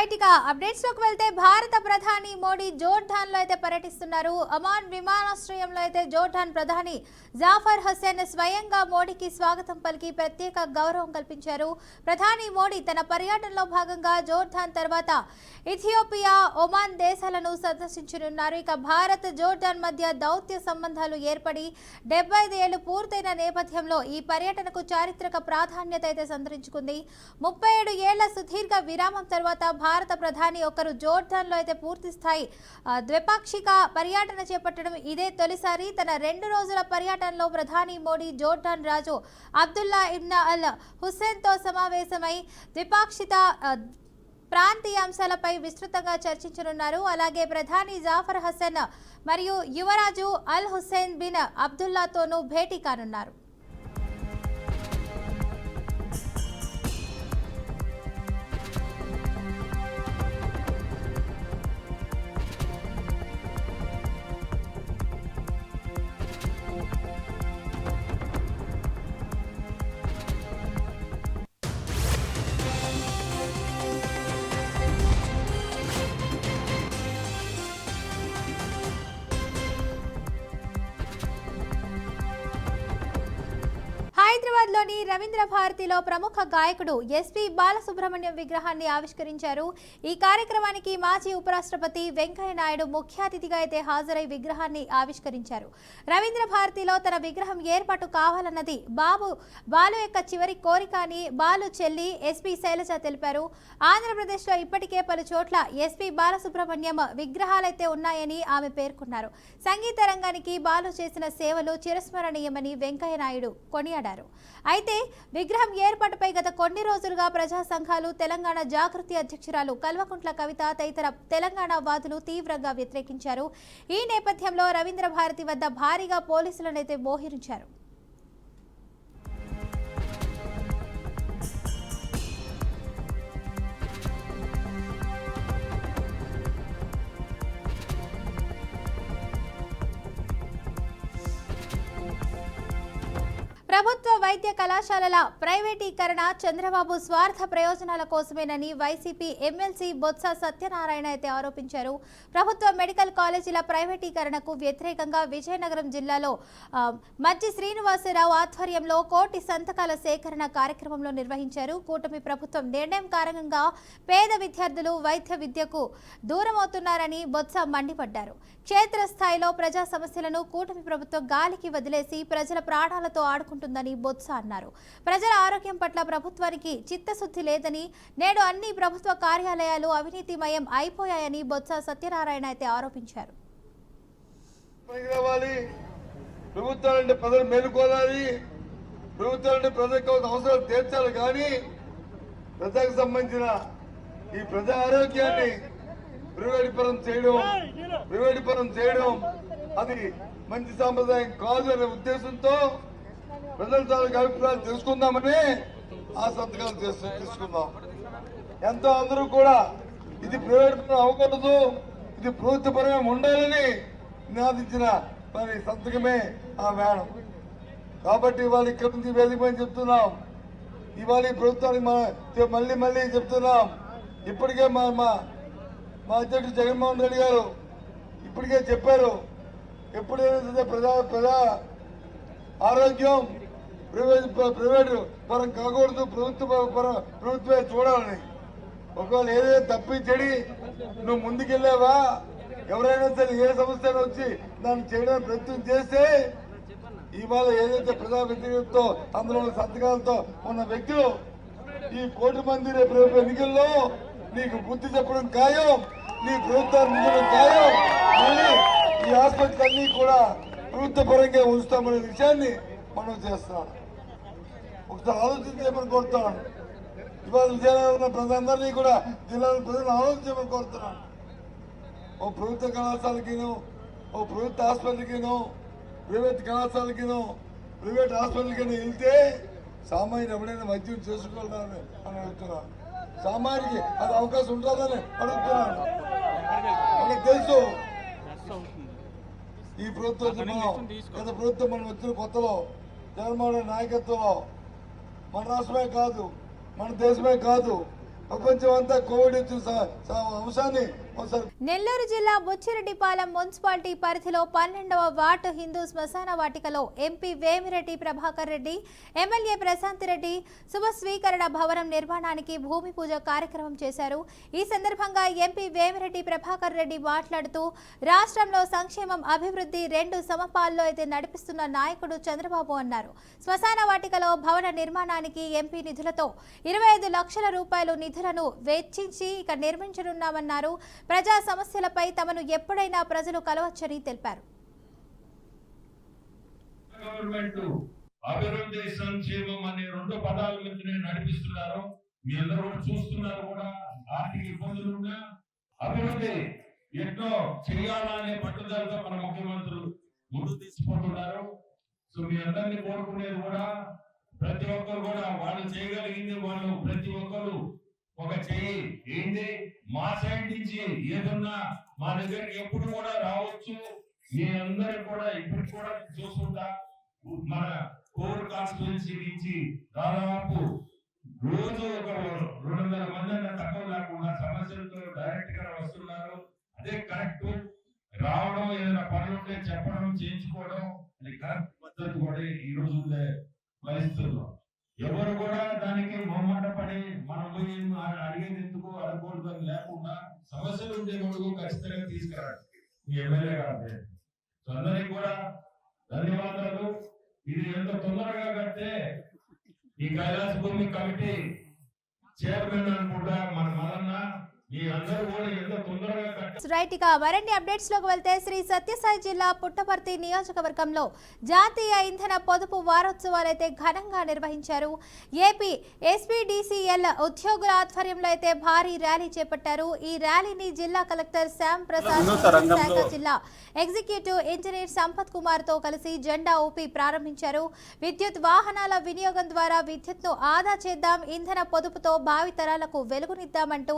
Right గా updates లోకి వెళ్తే భారత ప్రధాని మోడీ జోర్డాన్ లో అయితే పర్యటిస్తున్నారు. అమాన్ విమానాశ్రయంలో అయితే జోర్డాన్ ప్రధాని జాఫర్ హుస్సేన్ స్వయంగా మోడీకి స్వాగతం పలికి ప్రత్యేక గౌరవం కల్పించారు. ప్రధాని మోడీ తన పర్యటనలో భాగంగా జోర్డాన్ తర్వాత ఇథియోపియా, ఒమాన్ దేశాలను సందర్శించనున్నారు. ఇక భారత్ జోర్డాన్ మధ్య దౌత్య సంబంధాలు ఏర్పడి 75 ఏళ్లు పూర్తయిన నేపథ్యంలో ఈ పర్యటనకు చారిత్రక ప్రాధాన్యత అయితే సంతరించుకుంది. 37 ఏళ్ల సుదీర్ఘ విరామం తర్వాత భారత ప్రధాని ఒకరు జోర్డాన్ లో అయితే పూర్తి స్థాయి ద్విపాక్షిక పర్యటన చేపట్టడం ఇదే తొలిసారి. తన 2 రోజుల పర్యటనలో ప్రధాని మోడీ జోర్డాన్ రాజు అబ్దుల్లా ఇబ్న్ అల్ హుస్సేన్ తో సమావేశమై ద్విపాక్షిక ప్రాంతీయ అంశాలపై విస్తృతంగా చర్చించనున్నారు. అలాగే ప్రధాని జాఫర్ హుస్సేన్ మరియు యువరాజు అల్ హుస్సేన్ బిన్ అబ్దుల్లాతోనూ భేటీ కానున్నారు. హైదరాబాద్లోని రవీంద్ర భారతిలో ప్రముఖ గాయకుడు ఎస్పీ బాలసుబ్రహ్మణ్యం విగ్రహాన్ని ఆవిష్కరించారు. ఈ కార్యక్రమానికి మాజీ ఉపరాష్ట్రపతి వెంకయ్య నాయుడు ముఖ్య అతిథిగా అయితే హాజరై విగ్రహాన్ని ఆవిష్కరించారు. రవీంద్ర భారతిలో తన విగ్రహం ఏర్పాటు కావాలన్నది బాలు యొక్క చివరి కోరిక అని బాలు చెల్లి ఎస్పీ శైలజ తెలిపారు. ఆంధ్రప్రదేశ్లో ఇప్పటికే పలు చోట్ల ఎస్పీ బాలసుబ్రహ్మణ్యం విగ్రహాలైతే ఉన్నాయని ఆమె పేర్కొన్నారు. సంగీత రంగానికి బాలు చేసిన సేవలు చిరస్మరణీయమని వెంకయ్య నాయుడు కొనియాడారు. అయితే విగ్రహం ఏర్పాటుపై గత కొన్ని రోజులుగా ప్రజా సంఘాలు, తెలంగాణ జాగృతి అధ్యక్షురాలు కల్వకుంట్ల కవిత తదితర తెలంగాణ వాదులు తీవ్రంగా వ్యతిరేకించారు. ఈ నేపథ్యంలో రవీంద్ర భారతి వద్ద భారీగా పోలీసులనైతే మోహరించారు. ప్రభుత్వ వైద్య కళాశాలల ప్రైవేటీకరణ చంద్రబాబు స్వార్థ ప్రయోజనాల కోసమేనని వైసీపీ ఎమ్మెల్సీ బొత్స సత్యనారాయణ అయితే ఆరోపించారు. ప్రభుత్వ మెడికల్ కాలేజీల ప్రైవేటీకరణకు వ్యతిరేకంగా విజయనగరం జిల్లాలో మజ్జి శ్రీనివాసరావు ఆధ్వర్యంలో 1 కోటి సంతకాల సేకరణ కార్యక్రమంలో నిర్వహించారు. కూటమి ప్రభుత్వం నిర్ణయం కారణంగా పేద విద్యార్థులు వైద్య విద్యకు దూరమవుతున్నారని బొత్స మండిపడ్డారు. క్షేత్రస్థాయిలో ప్రజా సమస్యలను కూటమి ప్రభుత్వం గాలికి వదిలేసి ప్రజల ప్రాణాలతో ఆడుకుంటుందని బొత్స అన్నారు. ప్రజల ఆరోగ్యం పట్ల ప్రభుత్వానికి చిత్తశుద్ధి లేదని, నేడు అన్ని ప్రభుత్వ కార్యాలయాలు అవినీతిమయం అయిపోయాయని బొత్స సత్యనారాయణ అయితే ఆరోపించారు. ప్రభుత్వాలంటే ప్రజలు మేలుకోవాలి, ప్రభుత్వాలంటే ప్రజలకు అవసరాలు తీర్చాలి. కానీ ప్రజలకు సంబంధించిన ఈ ప్రజా ఆరోగ్యాన్ని ప్రైవేటీకరణ చేయడం అది మంచి సాంప్రదాయం కాదు అనే ఉద్దేశంతో ప్రజల తాలూకు అభిప్రాయాలు తెలుసుకుందామని ఆ సంతకాలు తీసుకుందాం. ఎంతో అందరూ కూడా ఇది ప్రైవేట్ పరం అవ్వకూడదు, ఇది ప్రభుత్వపరమే ఉండాలని నినాదించిన మరి సంతకమే ఆ మేడం. కాబట్టి ఇవాళ ఇక్కడ నుంచి వేదికమని చెప్తున్నాం. ఇవాళ ఈ ప్రభుత్వానికి మళ్ళీ చెప్తున్నాం. ఇప్పటికే మా అధ్యక్షుడు జగన్మోహన్ రెడ్డి గారు ఇప్పటికే చెప్పారు, ఎప్పుడైనా ప్రజా ఆరోగ్యం ప్రైవేట్ పరం కాకూడదు, ప్రభుత్వమే చూడాలని. ఒకవేళ ఏదైతే తప్పి చెడి నువ్వు ముందుకెళ్ళావా, ఎవరైనా సరే ఏ సమస్య వచ్చి దాన్ని చేయడానికి ప్రయత్నం చేస్తే ఇవాళ ఏదైతే ప్రజా వ్యతిరేకతతో అందులో సంతకాలతో ఉన్న వ్యక్తులు ఈ 1 కోటి మంది రేపు ఎన్నికల్లో నీకు బుద్ధి చెప్పడం ఖాయం, నీ ప్రభుత్వాన్ని ముందు ఖాయం. మళ్ళీ ఈ హాస్పిటల్ అన్ని కూడా ప్రభుత్వ పరంగా ఉంచుతామనే విషయాన్ని మనం చేస్తున్నాం. ఒకసారి ఆలోచించేమని కోరుతున్నాను. ఇవాళ విజయనగరంలో ఉన్న ప్రజలందరినీ కూడా జిల్లాలో ప్రజలను ఆలోచించమని కోరుతున్నాను. ఓ ప్రభుత్వ కళాశాలకిను, ఓ ప్రభుత్వ హాస్పిటల్కిను, ప్రైవేట్ కళాశాలకిను, ప్రైవేట్ హాస్పిటల్కిను వెళ్తే సామాన్యులు ఎవరైనా వైద్యం చేసుకోవాలని అని అడుగుతున్నాను. సామాన్యుడికి అది అవకాశం ఉంటుందని అడుగుతున్నాను. మనకు తెలుసు ఈ ప్రభుత్వం గత ప్రభుత్వం మనం వచ్చిన కొత్తలో జగన్మోహన్ నాయకత్వంలో మన రాష్ట్రమే కాదు, మన దేశమే కాదు, ప్రపంచం అంతా కోవిడ్ అంశాన్ని ఒకసారి. నెల్లూరు జిల్లా బుచ్చిరెడ్డిపాలెం మున్సిపాలిటీ పరిధిలో 12వ వార్డు హిందూ శ్మశాన వాటికలో ఎంపీ వేమిరెడ్డి ప్రభాకర్ రెడ్డి, ఎమ్మెల్యే ప్రశాంత్ రెడ్డి శుభ స్వీకరణ భవనం నిర్మాణానికి భూమి పూజ కార్యక్రమం చేశారు. ఈ సందర్భంగా ఎంపీ వేమిరెడ్డి ప్రభాకర్ రెడ్డి మాట్లాడుతూ రాష్ట్రంలో సంక్షేమం, అభివృద్ధి రెండు సమపాల్లో అయితే నడిపిస్తున్న నాయకుడు చంద్రబాబు అన్నారు. శ్మశాన వాటికలో భవన నిర్మాణానికి ఎంపీ నిధులతో 25 లక్షల రూపాయలు నిధులను వెచ్చించి నిర్మించనున్నామన్నారు. ప్రజా సమస్యలపై తమను ఎప్పుడైనా ప్రజలు కలవచ్చని తెలిపారు. అభివృద్ధి, సంక్షేమం అనే రెండు పదాల మీద నడిపిస్తున్నారు. మీ అందరూ చూస్తున్నారు కూడా. ఆర్థిక ఇబ్బందులున్నా అభివృద్ధి ఎన్నో చేయాలనే పట్టుదలతో మన ముఖ్యమంత్రులు ముందు తీసుకుపోతున్నారు. సో మీ అందరినీ కోరుకునేది కూడా ప్రతి ఒక్కరు కూడా వాళ్ళు చేయగలిగింది వాళ్ళు ప్రతి ఒక్కరు ఒక చెయ్యి ఏంటి మా సైడ్ నుంచి ఏదన్నా మా దగ్గరికి ఎప్పుడు కూడా రావచ్చు. మీ అందరు కూడా ఇప్పుడు కూడా చూసుకుంటా మన కోర్ కాన్స్టిట్యున్సీ నుంచి దాదాపు రోజు ఒక 200 మంది అన్న తక్కువ లేకుండా సమస్యలతో డైరెక్ట్ గా వస్తున్నారు. అదే కరెక్ట్. రావడం, ఏదైనా పనులుంటే చెప్పడం, చేయించుకోవడం అది కరెక్ట్ పద్ధతి కూడా ఈ రోజు వహిస్తున్నాం. ఎవరు కూడా దానికి మొహమాట పడి మనం పోయి అడిగేది ఎందుకు, అడగకూడదు అని లేకుండా సమస్యలు ఉండే కొడుకు ఖచ్చితంగా తీసుకురాడు మీ ఎమ్మెల్యే గారు. అందరికి కూడా ధన్యవాదాలు. ఇది ఎంత తొందరగా కడితే ఈ కైలాస భూమి కమిటీ చైర్మన్ అనుకుంటా మన మల్లన్న మీ అందరూ కూడా ఎంత తొందరగా రైట్. ఇక మరిన్ని అప్డేట్స్ లోకి వెళ్తే శ్రీ సత్యసాయి జిల్లా పుట్టపర్తి నియోజకవర్గంలో జాతీయ ఇంధన పొదుపు వారోత్సవాలు అయితే ఘనంగా నిర్వహించారు. ఏపీ ఎస్పీడీసీఎల్ ఉద్యోగుల ఆధ్వర్యంలో అయితే భారీ ర్యాలీ చేపట్టారు. ఈ ర్యాలీని జిల్లా కలెక్టర్ శ్యామ్ ప్రసాద్, శాఖ జిల్లా ఎగ్జిక్యూటివ్ ఇంజనీర్ సంపత్ కుమార్ తో కలిసి జెండా ఊపి ప్రారంభించారు. విద్యుత్ వాహనాల వినియోగం ద్వారా విద్యుత్ను ఆదా చేద్దాం, ఇంధన పొదుపుతో భావితరాలకు వెలుగునిద్దామంటూ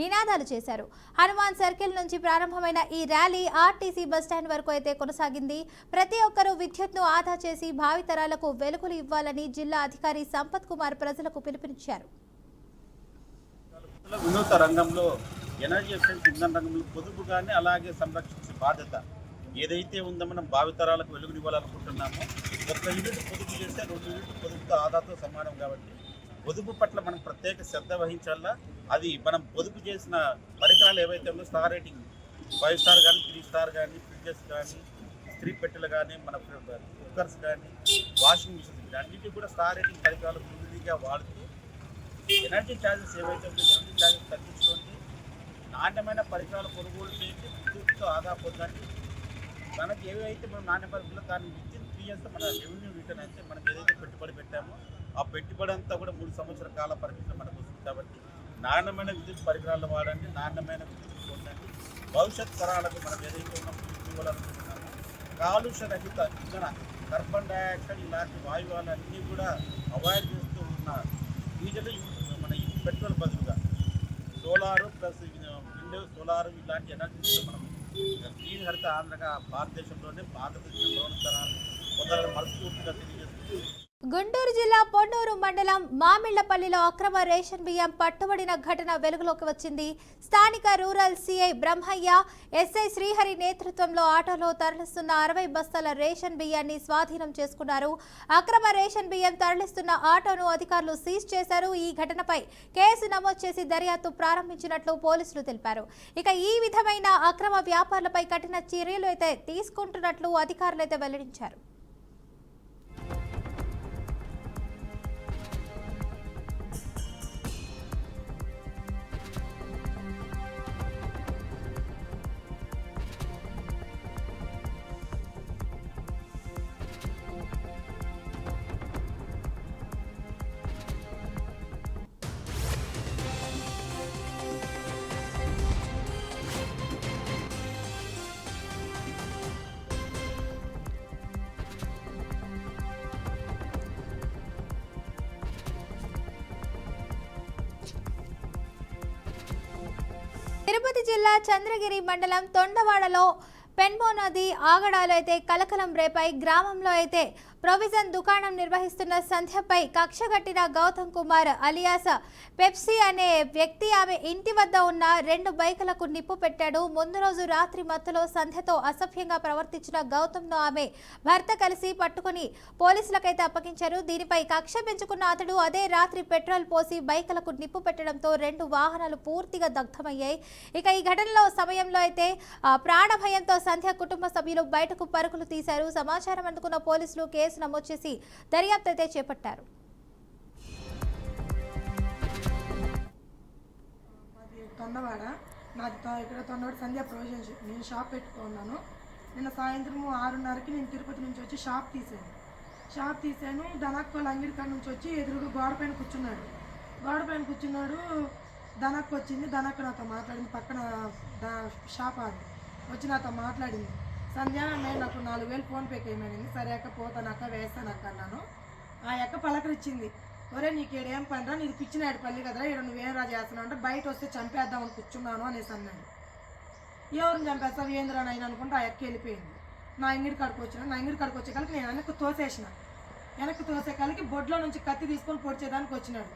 నినాదాలు చేశారు. హనుమాన్ సర్కిల్ నుంచి ప్రారంభమైన ఈ ర్యాలీ ఆర్టీసీ బస్టాండ్ వరకు అయితే కొనసాగింది. ప్రతి ఒక్కరూ విద్యుత్ను ఆదా చేసి భావితరాలకు వెలుగులు ఇవ్వాలని జిల్లా అధికారి సంపత్ కుమార్ ప్రజలకు పిలుపునిచ్చారు. వినూత్న రంగంలో ఎనర్జీ ఎఫిషియన్సీ ఇంధన రంగంలో పొదుపుగానే అలాగే సంరక్షించే బాధ్యత ఏదైతే ఉందో మనం భావితరాలకు వెలుగునివ్వాలనుకుంటున్నామో 1 యూనిట్ పొదుపు చేస్తే 2 యూనిట్ పొదుపుతో ఆదాతో సమానం. కాబట్టి పొదుపు పట్ల మనం ప్రత్యేక శ్రద్ధ వహించాలా. అది మనం పొదుపు చేసిన పరికరాలు ఏవైతే ఉందో స్టార్ రేటింగ్ 5 స్టార్ కానీ 3 స్టార్ కానీ ఫ్రిడ్జెస్ కానీ ఇస్త్రీ పెట్టెలు కానీ మన కుక్కర్స్ కానీ వాషింగ్ మిషన్స్ కానీ అన్నింటినీ కూడా స్టార్ రేటింగ్ పరికరాలు పూర్తిగా వాడుతూ ఎనర్జీ ఛార్జెస్ ఏవైతే ఉందో ఎనర్జీ ఛార్జెస్ తగ్గించుకోండి, నాణ్యమైన పరికరాలు కొనుగోలు చేయండి, విద్యుత్తో ఆదా పొందండి. మనకి ఏవైతే మనం నాణ్య పరికరాలు దాన్ని విత్ 3 ఇయర్స్ మన రెవెన్యూ రిటర్న్ అయితే మనం ఏదైతే పెట్టుబడి పెట్టామో ఆ పెట్టుబడి అంతా కూడా 3 సంవత్సరాల కాల పరిమితిలో మనకు వస్తుంది. కాబట్టి నాణ్యమైన విద్యుత్ పరికరాలు వాడండి, నాణ్యమైన విద్యుత్ పొందండి. భవిష్యత్ తరాలకు మనం ఏదైతే ఉన్నాం ఇవ్వాలనుకుంటున్నామో కాలుష్య రహిత ఇంధన కార్బన్ డైఆక్సైడ్ ఇలాంటి వాయువులన్నీ కూడా అవాయిడ్ చేస్తూ ఉన్న డీజిల్ మన పెట్రోల్ బదులుగా సోలారు ప్లస్ విండ్ సోలారు ఇలాంటి ఎనర్జీతో మనం గ్రీన్ హరిత ఆంధ్రగా భారతదేశంలోనే భారతదేశంలోని తరాలు పొందాలని మనస్ఫూర్తిగా తెలియజేస్తూ గుంటూరు జిల్లా పొన్నూరు మండలం మామిళ్లపల్లిలో అక్రమ రేషన్ బియ్యం పట్టుబడిన ఘటన వెలుగులోకి వచ్చింది. స్థానిక rural CI Brahmaiah, SI Srihari నేతృత్వంలో ఆటోలో తరలిస్తున్న 60 బస్తాల రేషన్ బియ్యాన్ని స్వాధీనం చేసుకున్నారు. అక్రమ రేషన్ బియ్యం తరలిస్తున్న ఆటోను అధికారులు సీజ్ చేశారు. ఈ ఘటనపై కేసు నమోదు చేసి దర్యాప్తు ప్రారంభించినట్లు పోలీసులు తెలిపారు. ఇక ఈ విధమైన అక్రమ వ్యాపారులపై కఠిన చర్యలు అయితే తీసుకుంటున్నట్లు అధికారులు అయితే వెల్లడించారు. తిరుపతి జిల్లా చంద్రగిరి మండలం తొండవాడలో పెన్మో నది ఆగడాలు అయితే కలకలం రేపాయి. గ్రామంలో అయితే ప్రొవిజన్ దుకాణం నిర్వహిస్తున్న సంధ్యపై కక్షగట్టిన గౌతమ్ కుమార్ అలియాస్ పెప్సీ అనే వ్యక్తి ఆమె ఇంటి వద్ద ఉన్న 2 బైకులకు నిప్పు పెట్టాడు. ముందు రోజు రాత్రి మత్తులో సంధ్యతో అసభ్యంగా ప్రవర్తించిన గౌతమ్ను ఆమె భర్త కలిసి పట్టుకుని పోలీసులకైతే అప్పగించారు. దీనిపై కక్ష పెంచుకున్న అతడు అదే రాత్రి పెట్రోల్ పోసి బైకులకు నిప్పు పెట్టడంతో 2 వాహనాలు పూర్తిగా దగ్ధమయ్యాయి. ఇక ఈ ఘటనలో సమయంలో అయితే ప్రాణభయంతో సంధ్య కుటుంబ సభ్యులు బయటకు పరుగులు తీశారు. సమాచారం అందుకున్న పోలీసులు కేసు నమోదు చేసి దర్యాప్తు అయితే చేపట్టారు. తొండవాడ నాది ఇక్కడ తొండవాడ సంధ్య ప్రొవిజన్ షాప్. నేను షాప్ పెట్టుకున్నాను. నిన్న సాయంత్రం 6:30కి నేను తిరుపతి నుంచి వచ్చి షాప్ తీసాను. ధనక్కోళ్ళ అంగిడి కాడ నుంచి వచ్చి ఎదురుగా గోడ పైన కూర్చున్నాడు. ధనక్కు వచ్చింది. ధనక్కు నాతో మాట్లాడింది. పక్కన షాప్ అది వచ్చి నాతో మాట్లాడింది. సంధ్య నేను నాకు 4,000 ఫోన్పేకి ఏమైంది. సరే అక్క పోతానక్క వేస్తానక్క అన్నాను. ఆ అక్క పలకరిచ్చింది. ఒరే నీకు ఏం పనిరా, నీది పిచ్చినాడు పల్లి కదరా, ఇక్కడ నువ్వేం రా చేస్తున్నావు అంటే బయట వస్తే చంపేద్దామని కూర్చున్నాను అనేసి అన్నాడు. ఎవరిని చంపేస్తావు ఏందిరా నైనా అనుకుంటే ఆ అక్క వెళ్ళిపోయింది. నా ఇంగిడి కాడికి వచ్చే కలికి నేను వెనక్కి తోసే కలికి బొడ్లో నుంచి కత్తి తీసుకొని పొడిచేదానికి వచ్చినాడు.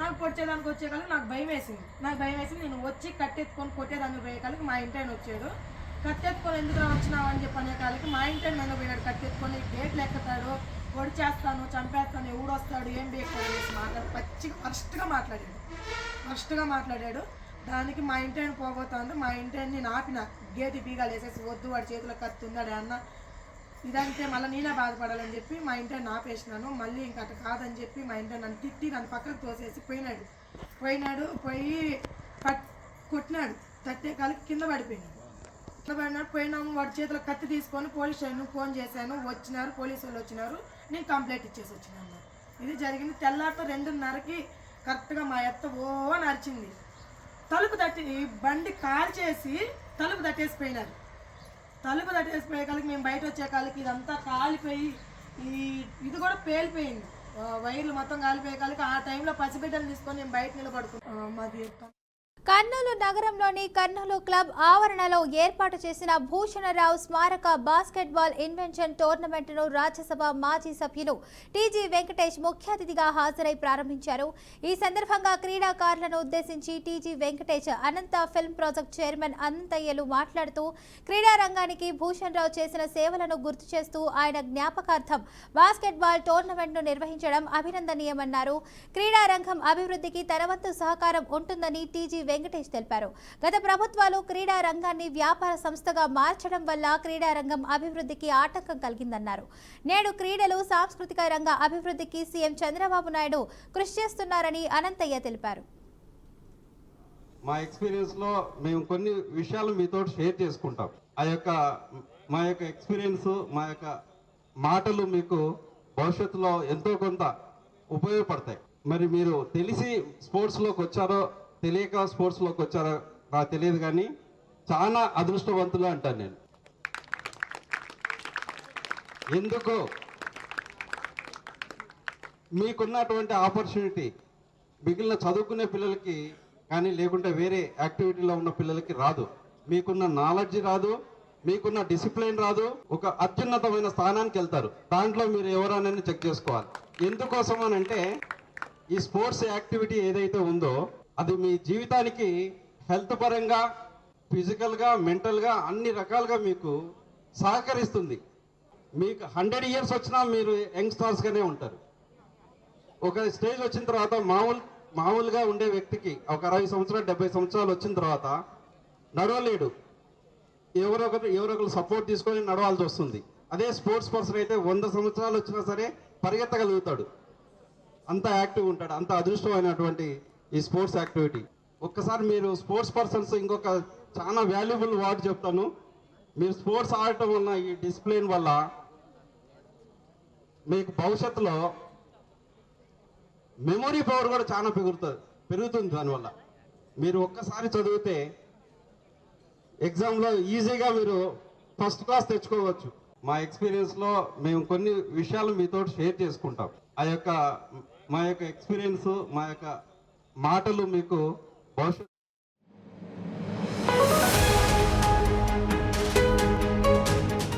నాకు పొడిచేదానికి వచ్చే కలికి నాకు భయం వేసింది. నేను వచ్చి కట్టెత్తుకొని కొట్టేదానికి పోయే కలికి మా ఇంటి ఆయన వచ్చాడు. కత్తెత్తుకొని ఎందుకు వచ్చినావు అని చెప్పి అనే కాళ్ళకి మా ఇంటి మీద పోయినాడు. కత్తెత్తుకొని గేట్లు ఎక్కుతాడు, పొడి చేస్తాను, చంపేస్తాను, ఎవడొస్తాడు, ఏం బేస్తాడు అనేసి పచ్చిగా ఫస్ట్గా మాట్లాడాడు. దానికి మా ఇంటి ఆయన పోబోతాను. మా ఇంటి ఆయన నేను ఆపిన, గేటు బీగాలు వేసేసి వద్దు, వాడి చేతిలో కత్తి ఉన్నాడు అన్న, ఇదంటే మళ్ళీ నేనే బాధపడాలని చెప్పి మా ఇంటి ఆయన ఆపేసినాను. మళ్ళీ ఇంకా అట్లా కాదని చెప్పి మా ఇంటి నన్ను తిట్టి నన్ను పక్కకు తోసేసి పోయి కొట్టినాడు. తట్టే కాలికి కింద పడిపోయినాడు. పోయినాము. వాడి చేతిలో కత్తి తీసుకొని పోలీస్ స్టేషన్ ఫోన్ చేశాను. వచ్చినారు, పోలీసు వాళ్ళు వచ్చినారు. నేను కంప్లైంట్ ఇచ్చేసి వచ్చినాను. ఇది జరిగింది. తెల్లారితో 2:30కి కరెక్ట్గా మా అత్త నరిచింది. తలుపు తట్టి బండి కాల్ చేసి తలుపు తట్టేసిపోయినారు. తలుపు తట్టేసిపోయే కాలికి మేము బయట వచ్చే కాలికి ఇదంతా కాలిపోయి ఇది కూడా పేలిపోయింది. వైర్లు మొత్తం కాలిపోయే కాలికి ఆ టైంలో పసిబిడ్డలు తీసుకొని నేను బయట నిలబడుకున్నాను. మాది కర్నూలు నగరంలోని కర్నూలు క్లబ్ ఆవరణలో ఏర్పాటు చేసిన భూషణరావు స్మారక బాస్కెట్బాల్ ఇన్వెన్షన్ టోర్నమెంట్ను రాజ్యసభ మాజీ సభ్యులు టీజీ వెంకటేష్ ముఖ్య అతిథిగా హాజరై ప్రారంభించారు. ఈ సందర్భంగా క్రీడాకారులను ఉద్దేశించి టీజీ వెంకటేష్ అనంత ఫిల్మ్ ప్రాజెక్ట్ చైర్మన్ అనంతయ్యలు మాట్లాడుతూ క్రీడా రంగానికి భూషణరావు చేసిన సేవలను గుర్తు చేస్తూ ఆయన జ్ఞాపకార్థం బాస్కెట్బాల్ టోర్నమెంట్ను నిర్వహించడం అభినందనీయమన్నారు. క్రీడా రంగం అభివృద్ధికి తన వంతు సహకారం ఉంటుందని టీజీ వెంకటేష్ తెలిపారు. గత ప్రభుత్వాలు క్రీడా రంగాన్ని వ్యాపార సంస్థగా మార్చడం వల్ల క్రీడా రంగం అభివృద్ధికి ఆటంకం కలిగిందన్నారు. నేడు క్రీడలు సాంస్కృతిక రంగ అభివృద్ధికి సీఎం చంద్రబాబు నాయుడు కృషి చేస్తున్నారని అనంతయ్య తెలిపారు. మా ఎక్స్పీరియన్స్ లో మేము కొన్ని విషయాలు మీతో షేర్ చేసుకుంటాం. మా యొక్క ఎక్స్పీరియన్స్, మా యొక్క మాటలు మీకు భవిష్యత్తులో ఎంతో కొంత ఉపయోగపడతాయి. మరి మీరు తెలిసి స్పోర్ట్స్లోకి వచ్చారో తెలియక స్పోర్ట్స్లోకి వచ్చారో నాకు తెలియదు, కానీ చాలా అదృష్టవంతులు అంటాను నేను. ఎందుకు మీకున్నటువంటి ఆపర్చునిటీ మిగిలిన చదువుకునే పిల్లలకి కానీ లేకుంటే వేరే యాక్టివిటీలో ఉన్న పిల్లలకి రాదు. మీకున్న నాలెడ్జ్ రాదు, మీకున్న డిసిప్లిన్ రాదు, ఒక అత్యున్నతమైన స్థానానికి వెళ్తారు. దాంట్లో మీరు ఎవరనేది చెక్ చేసుకోవాలి. ఎందుకోసం అని అంటే ఈ స్పోర్ట్స్ యాక్టివిటీ ఏదైతే ఉందో అది మీ జీవితానికి హెల్త్ పరంగా, ఫిజికల్గా, మెంటల్గా అన్ని రకాలుగా మీకు సహకరిస్తుంది. మీకు 100 years వచ్చినా మీరు యంగ్స్టర్స్గానే ఉంటారు. ఒక స్టేజ్ వచ్చిన తర్వాత మామూలుగా ఉండే వ్యక్తికి ఒక 60 సంవత్సరాలు 70 సంవత్సరాలు వచ్చిన తర్వాత నడవలేడు. ఎవరో ఒకరు సపోర్ట్ తీసుకొని నడవాల్సి వస్తుంది. అదే స్పోర్ట్స్ పర్సన్ అయితే 100 సంవత్సరాలు వచ్చినా సరే పరిగెత్తగలుగుతాడు. అంత యాక్టివ్ ఉంటాడు. అంత అదృష్టమైనటువంటి ఈ స్పోర్ట్స్ యాక్టివిటీ. ఒక్కసారి మీరు స్పోర్ట్స్ పర్సన్స్ ఇంకొక చాలా వాల్యుబుల్ వర్డ్ చెప్తాను. మీరు స్పోర్ట్స్ ఆడటం వల్ల ఈ డిసిప్లిన్ వల్ల మీకు భవిష్యత్తులో మెమొరీ పవర్ కూడా చాలా పెరుగుతుంది. దానివల్ల మీరు ఒక్కసారి చదివితే ఎగ్జామ్లో ఈజీగా మీరు ఫస్ట్ క్లాస్ తెచ్చుకోవచ్చు. మా ఎక్స్పీరియన్స్లో మేము కొన్ని విషయాలు మీతో షేర్ చేసుకుంటాం. మా యొక్క ఎక్స్పీరియన్స్, మా యొక్క మాటలు మీకు భవిష్యత్తు